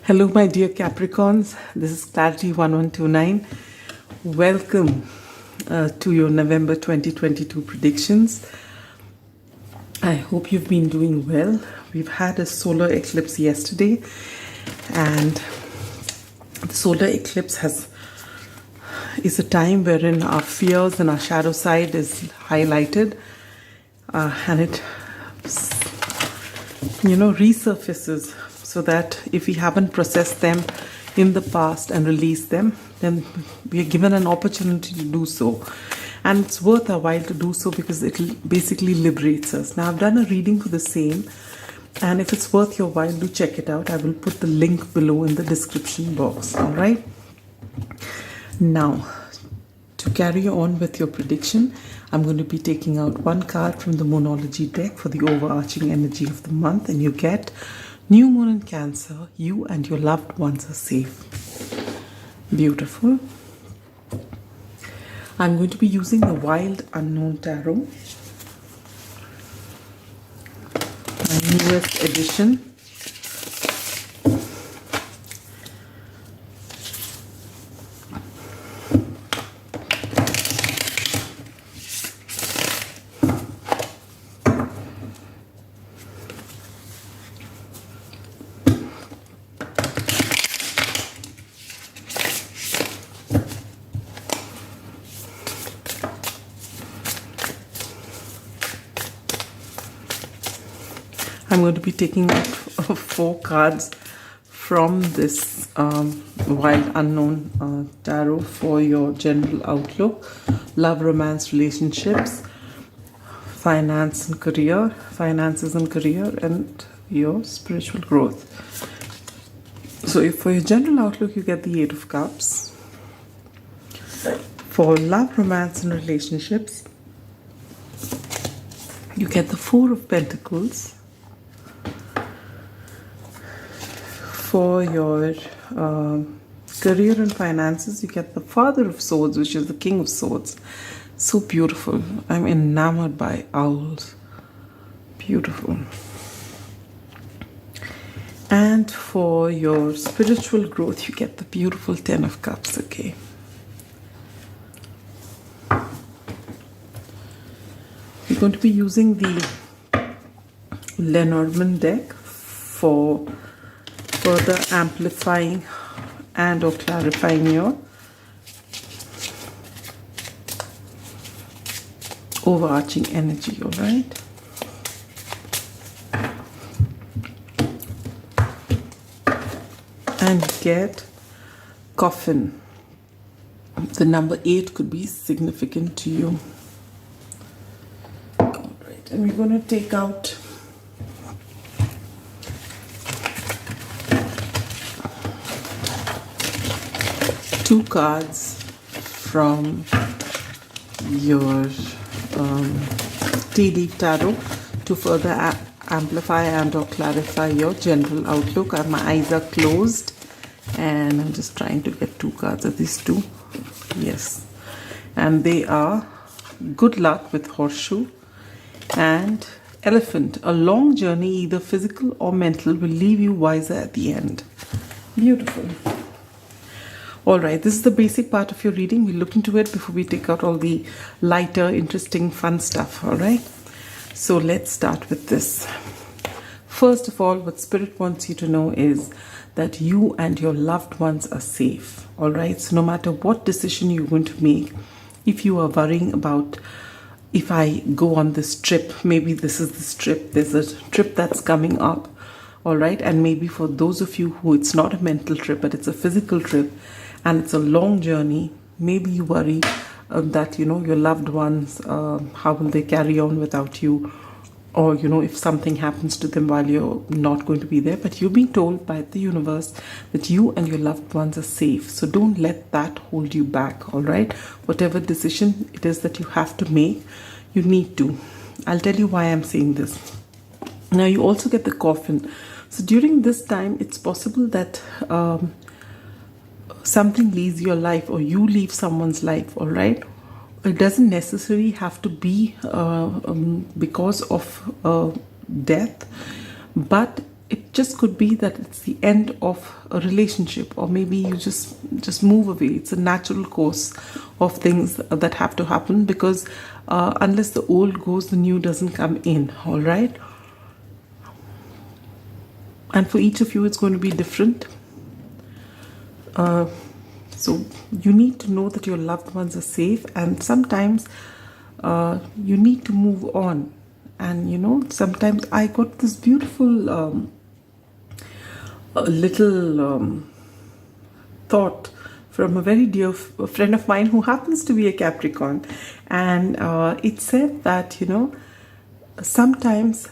Hello, my dear Capricorns. This is Clarity1129. Welcome to your November 2022 predictions. I hope you've been doing well. We've had a solar eclipse yesterday, and the solar eclipse is a time wherein our fears and our shadow side is highlighted, and it resurfaces, so that if we haven't processed them in the past and released them, then we are given an opportunity to do so. And it's worth our while to do so because it basically liberates us. Now, I've done a reading for the same, and if it's worth your while, do check it out. I will put the link below in the description box. All right. Now, to carry on with your prediction, I'm going to be taking out one card from the Moonology deck for the overarching energy of the month, and you get New Moon in Cancer. You and your loved ones are safe. Beautiful. I'm going to be using the Wild Unknown Tarot, my newest edition. I'm going to be taking out 4 cards from this Wild Unknown Tarot for your general outlook: love, romance, relationships, finances and career, and your spiritual growth. So for your general outlook, you get the 8 of Cups. For love, romance, and relationships, you get the 4 of Pentacles. For your career and finances, you get the Father of Swords, which is the King of Swords. So beautiful. I'm enamored by owls. Beautiful. And for your spiritual growth, you get the beautiful 10 of Cups. Okay. We're going to be using the Lenormand deck for further amplifying and or clarifying your overarching energy. All right. And get Coffin. The number 8 could be significant to you. All right. And we're going to take out two cards from your TD Tarot to further amplify and or clarify your general outlook. My eyes are closed and I'm just trying to get 2 cards. Are these 2? Yes. And they are Good Luck with Horseshoe and Elephant. A long journey, either physical or mental, will leave you wiser at the end. Beautiful. All right, this is the basic part of your reading. We'll look into it before we take out all the lighter, interesting, fun stuff. All right, so let's start with this. First of all, what Spirit wants you to know is that you and your loved ones are safe. All right, so no matter what decision you're going to make, if you are worrying about, if I go on this trip, maybe this is this trip, there's a trip that's coming up. All right, and maybe for those of you who it's not a mental trip, but it's a physical trip, and it's a long journey, maybe you worry that, your loved ones, how will they carry on without you? Or, if something happens to them while you're not going to be there. But you're being told by the universe that you and your loved ones are safe. So don't let that hold you back, all right? Whatever decision it is that you have to make, you need to. I'll tell you why I'm saying this. Now, you also get the Coffin. So during this time, it's possible that something leaves your life, or you leave someone's life, all right? It doesn't necessarily have to be because of death, but it just could be that it's the end of a relationship, or maybe you just move away. It's a natural course of things that have to happen, because unless the old goes, the new doesn't come in. All right. And for each of you, it's going to be different. So you need to know that your loved ones are safe, and sometimes you need to move on. And you know, sometimes I got this beautiful little thought from a very dear friend of mine who happens to be a Capricorn, and it said that, you know, sometimes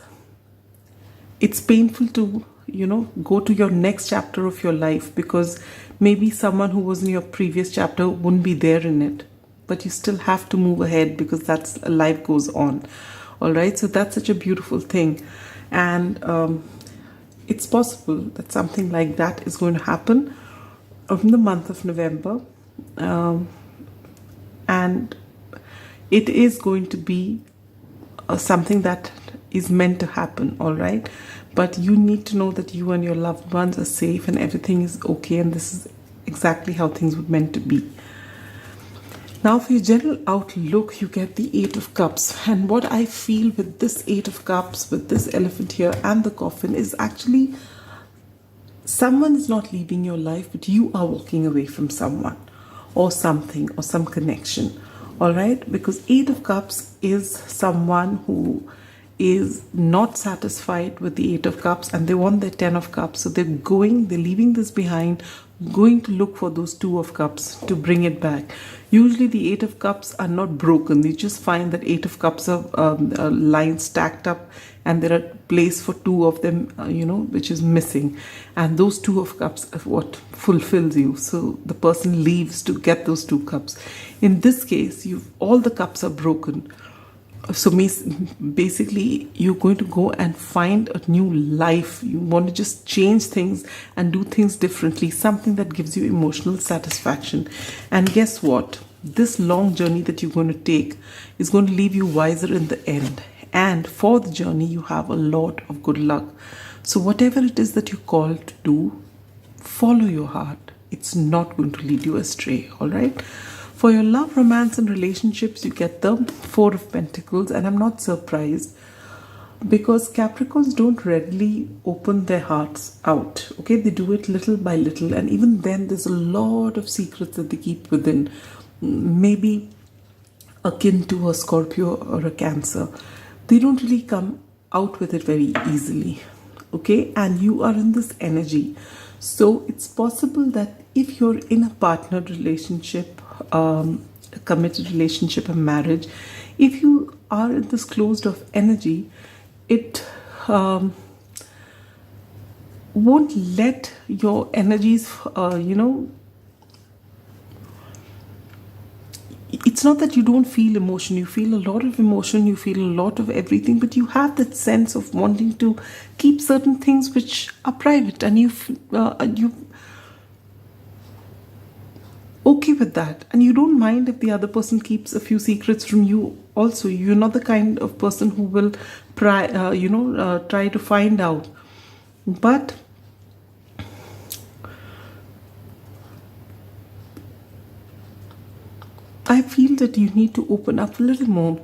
it's painful to, you know, go to your next chapter of your life, because maybe someone who was in your previous chapter wouldn't be there in it, but you still have to move ahead, because that's life goes on. All right, so that's such a beautiful thing. And it's possible that something like that is going to happen in the month of November, and it is going to be something that is meant to happen. All right, but you need to know that you and your loved ones are safe and everything is okay, and this is exactly how things were meant to be. Now for your general outlook, you get the 8 of Cups. And what I feel with this 8 of Cups, with this elephant here and the coffin, is actually someone is not leaving your life, but you are walking away from someone or something or some connection. All right? Because 8 of Cups is someone who is not satisfied with the 8 of Cups, and they want their 10 of Cups. So they're leaving this behind, going to look for those 2 of Cups to bring it back. Usually the 8 of Cups are not broken. You just find that 8 of Cups are lines stacked up, and there are place for 2 of them, you know, which is missing. And those 2 of Cups are what fulfills you. So the person leaves to get those 2 cups. In this case, all the cups are broken. So basically, you're going to go and find a new life. You want to just change things and do things differently, something that gives you emotional satisfaction. And guess what? This long journey that you're going to take is going to leave you wiser in the end. And for the journey, you have a lot of good luck. So whatever it is that you're called to do, follow your heart. It's not going to lead you astray, all right? For your love, romance, and relationships, you get the 4 of Pentacles, and I'm not surprised, because Capricorns don't readily open their hearts out. Okay, they do it little by little, and even then, there's a lot of secrets that they keep within. Maybe akin to a Scorpio or a Cancer. They don't really come out with it very easily. Okay, and you are in this energy. So it's possible that if you're in a partnered relationship, a committed relationship, a marriage, if you are in this closed off energy, it won't let your energies, you know, it's not that you don't feel emotion. You feel a lot of emotion, you feel a lot of everything, but you have that sense of wanting to keep certain things which are private, and you okay with that, and you don't mind if the other person keeps a few secrets from you also. You're not the kind of person who will try to find out. But I feel that you need to open up a little more,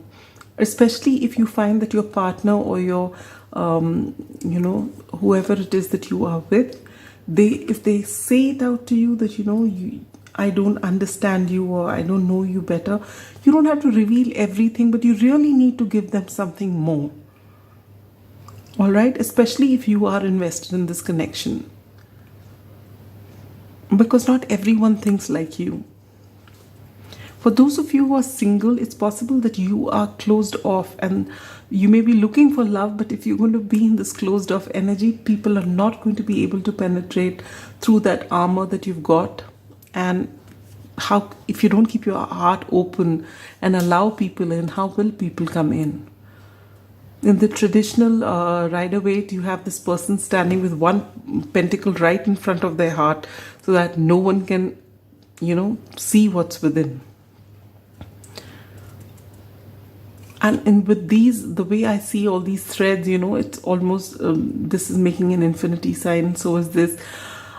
especially if you find that your partner or your whoever it is that you are with, if they say it out to you that, you know, I don't understand you, or I don't know you better. You don't have to reveal everything, but you really need to give them something more. All right? Especially if you are invested in this connection. Because not everyone thinks like you. For those of you who are single, it's possible that you are closed off and you may be looking for love, but if you're going to be in this closed off energy, people are not going to be able to penetrate through that armor that you've got. And how, if you don't keep your heart open and allow people in, how will people come in? In the traditional Rider-Waite, you have this person standing with one pentacle right in front of their heart so that no one can, see what's within. And with these, the way I see all these threads, you know, it's almost, this is making an infinity sign, so is this.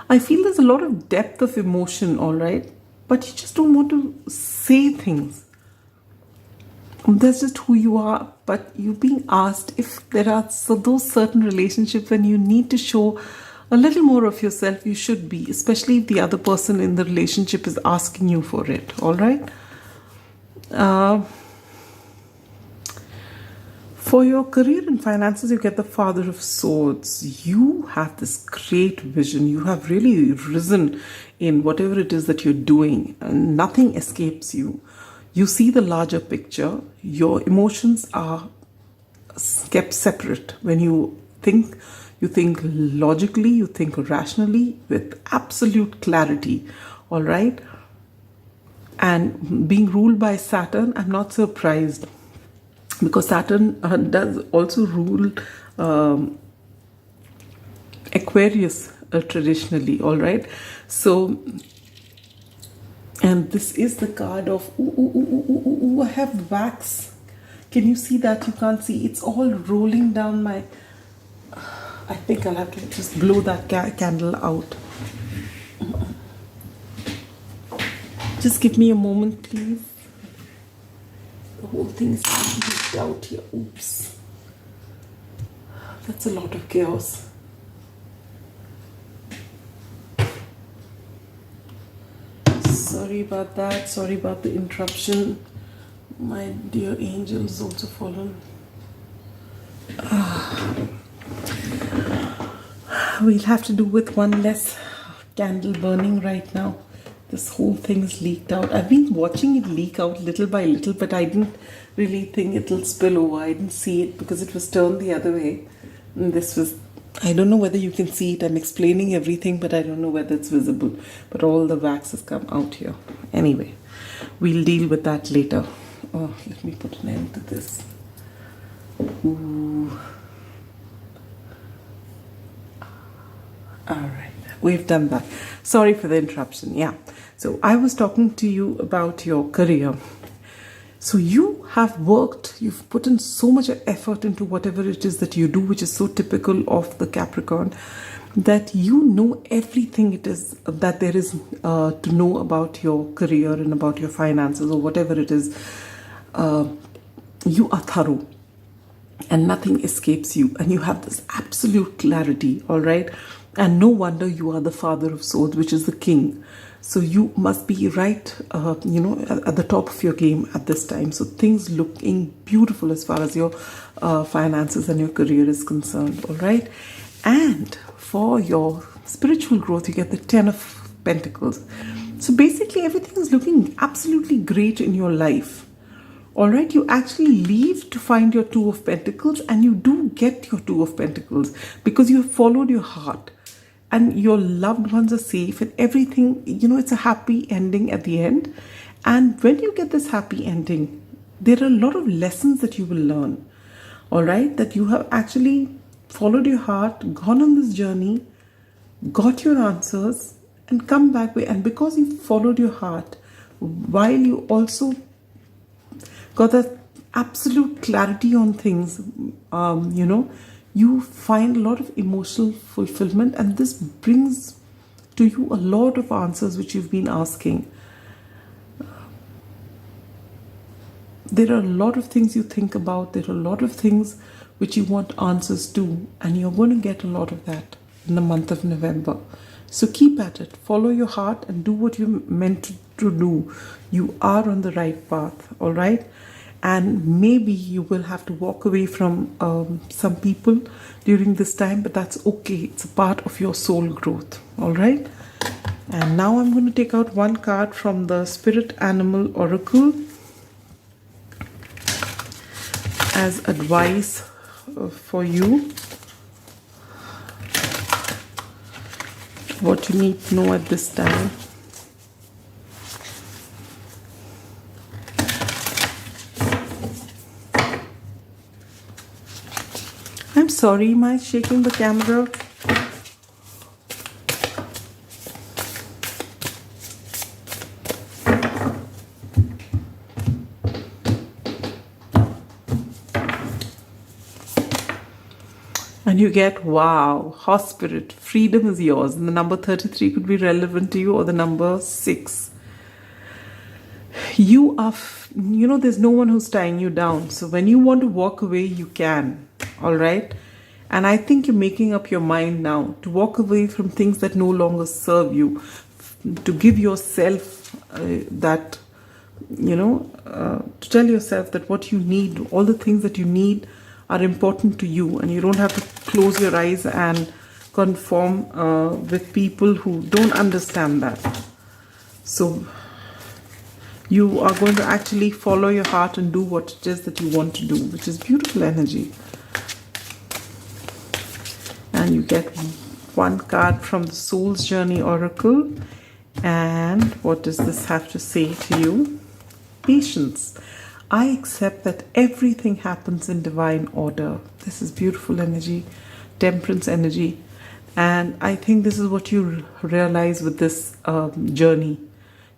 I feel there's a lot of depth of emotion, all right? But you just don't want to say things. That's just who you are. But you're being asked if there are those certain relationships when you need to show a little more of yourself, you should be, especially if the other person in the relationship is asking you for it, all right? For your career and finances, you get the Father of Swords. You have this great vision. You have really risen in whatever it is that you're doing, and nothing escapes you. You see the larger picture. Your emotions are kept separate. When you think logically, you think rationally with absolute clarity, all right? And being ruled by Saturn, I'm not surprised, because Saturn does also rule Aquarius traditionally, all right? So, and this is the card of, I have wax. Can you see that? You can't see. It's all rolling down my, I think I'll have to just blow that candle out. Just give me a moment, please. The whole thing is leaked out here. Oops. That's a lot of chaos. Sorry about that. Sorry about the interruption. My dear angel is also fallen. We'll have to do with one less candle burning right now. This whole thing's leaked out. I've been watching it leak out little by little, but I didn't really think it'll spill over. I didn't see it because it was turned the other way. And this was, I don't know whether you can see it. I'm explaining everything, but I don't know whether it's visible. But all the wax has come out here. Anyway, we'll deal with that later. Oh, let me put an end to this. Ooh. All right, we've done that. Sorry for the interruption. Yeah. So I was talking to you about your career. So you have worked, you've put in so much effort into whatever it is that you do, which is so typical of the Capricorn, that you know everything it is that there is to know about your career and about your finances or whatever it is. You are thorough and nothing escapes you, and you have this absolute clarity, all right? And no wonder you are the Father of Swords, which is the King. So you must be right, at the top of your game at this time. So things looking beautiful as far as your finances and your career is concerned, all right? And for your spiritual growth, you get the 10 of Pentacles. So basically everything is looking absolutely great in your life. All right, you actually leave to find your 2 of Pentacles, and you do get your 2 of Pentacles because you have followed your heart. And your loved ones are safe and everything, it's a happy ending at the end. And when you get this happy ending, there are a lot of lessons that you will learn, all right? That you have actually followed your heart, gone on this journey, got your answers, and come back. And because you followed your heart, while you also got that absolute clarity on things, you find a lot of emotional fulfillment, and this brings to you a lot of answers which you've been asking. There are a lot of things you think about. There are a lot of things which you want answers to, and you're going to get a lot of that in the month of November. So keep at it. Follow your heart and do what you're meant to do. You are on the right path, all right? And maybe you will have to walk away from some people during this time, but that's okay. It's a part of your soul growth, all right? And now I'm going to take out one card from the Spirit Animal Oracle as advice for you. What you need to know at this time. I'm sorry, am I shaking the camera? And you get, wow, horse spirit, freedom is yours. And the number 33 could be relevant to you, or the number 6. You are, there's no one who's tying you down. So when you want to walk away, you can. All right. And I think you're making up your mind now to walk away from things that no longer serve you, to give yourself that, to tell yourself that what you need, all the things that you need are important to you, and you don't have to close your eyes and conform with people who don't understand that. So you are going to actually follow your heart and do what it is that you want to do, which is beautiful energy. And you get one card from the Soul's Journey Oracle. And what does this have to say to you? Patience. I accept that everything happens in divine order. This is beautiful energy, temperance energy. And I think this is what you realize with this journey,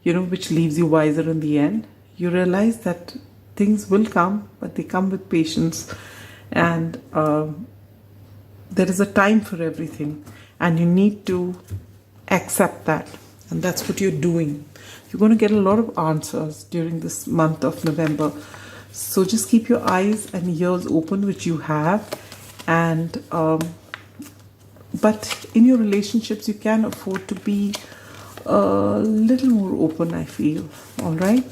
which leaves you wiser in the end. You realize that things will come, but they come with patience. And there is a time for everything. And you need to accept that. And that's what you're doing. You're going to get a lot of answers during this month of November. So just keep your eyes and ears open, which you have. And but in your relationships, you can afford to be a little more open, I feel. All right.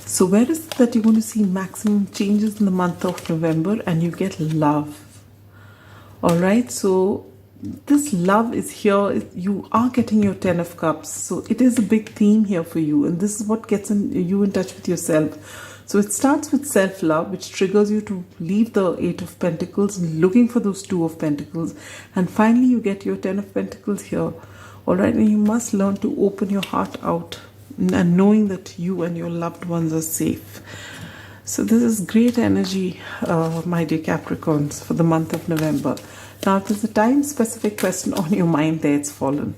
So where is it that you're going to see maximum changes in the month of November? And you get love. All right. So this love is here. You are getting your 10 of Cups. So it is a big theme here for you. And this is what gets you in touch with yourself. So it starts with self-love, which triggers you to leave the 8 of Pentacles, looking for those 2 of Pentacles. And finally, you get your 10 of Pentacles here. All right. And you must learn to open your heart out and knowing that you and your loved ones are safe. So this is great energy, my dear Capricorns, for the month of November. Now, if there's a time-specific question on your mind, there it's fallen.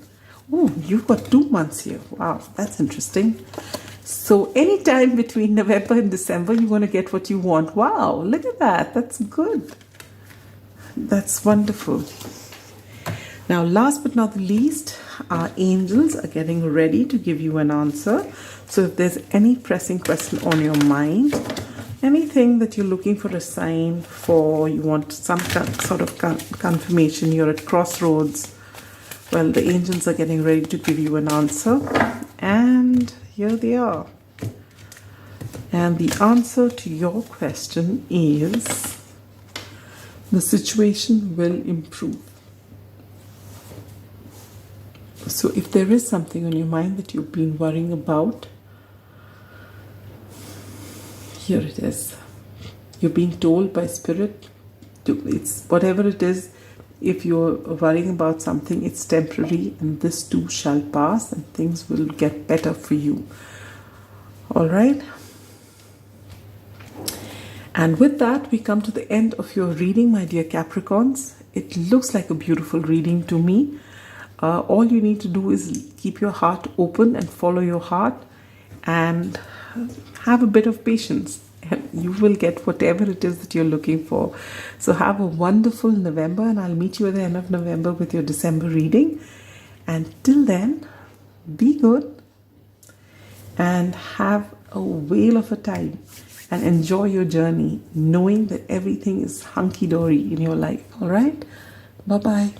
Oh, you've got 2 months here. Wow, that's interesting. So anytime between November and December, you're going to get what you want. Wow, look at that. That's good. That's wonderful. Now, last but not the least, our angels are getting ready to give you an answer. So if there's any pressing question on your mind, anything that you're looking for a sign for, you want some sort of confirmation, you're at crossroads, well, the angels are getting ready to give you an answer. And here they are. And the answer to your question is, the situation will improve. So if there is something on your mind that you've been worrying about, here it is. You're being told by Spirit, it's whatever it is, if you're worrying about something, it's temporary, and this too shall pass, and things will get better for you. All right. And with that, we come to the end of your reading, my dear Capricorns. It looks like a beautiful reading to me. All you need to do is keep your heart open and follow your heart, and have a bit of patience, and you will get whatever it is that you're looking for. So have a wonderful November, and I'll meet you at the end of November with your December reading. And till then, be good and have a whale of a time, and enjoy your journey, knowing that everything is hunky-dory in your life. All right? Bye-bye.